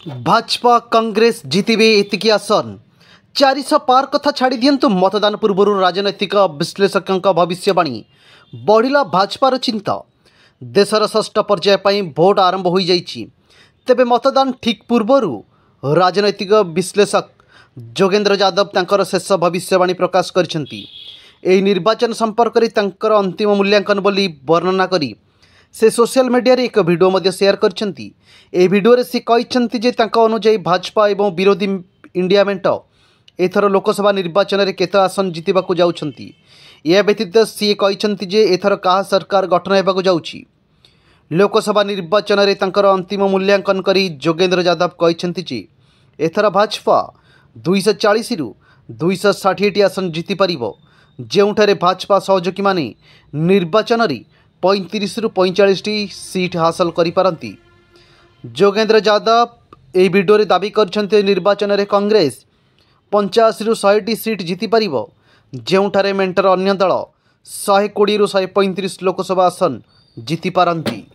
भाजपा कांग्रेस जितिबे एतिकी आसन 400 पार कथा छाड़ी दियंतु मतदान पूर्व राजनैतिक विश्लेषकों भविष्यवाणी बढ़िला भाजपार चिंता। देशर षष्ठ पर्याय पर भोट आरंभ हो जाइछि। तेबे मतदान ठीक पूर्व राजनैतिक विश्लेषक जोगेंद्र यादव तांकर शेष भविष्यवाणी प्रकाश करिसेंति। एही निर्वाचन संपर्क में तांकर अंतिम मूल्यांकन बोली वर्णना करी से सोशल मीडिया रे एक वीडियो मध्य शेयर करछंती। ए वीडियो रे से कहिसंती जे तांका अनुसार भाजपा एवं विरोधी इंडिया मेंट एथर लोकसभा निर्वाचन में केते आसन जितिबाकू जाउछंती। या व्यतीत सी कहिसंती जे एथर कहा सरकार गठन हेबाकू जाउछि। लोकसभा निर्वाचन में तांकर अंतिम मूल्यांकन करी जोगेंद्र यादव कहिसंती जे एथर भाजपा 240 रु 260 आसन जिति परिबो, जेउठारे भाजपा सहयोगी माने निर्वाचन में 35 रु 45 सीट हासिल करिपारंती। जोगेंद्र यादव ए वीडियो रे दाबी करछन्ते निर्वाचन में कांग्रेस 85 रु 100 सीट जिति परिबो, जेउठारे मेंटर अन्य दल 120 रु 135 लोकसभा आसन जिति पारंती।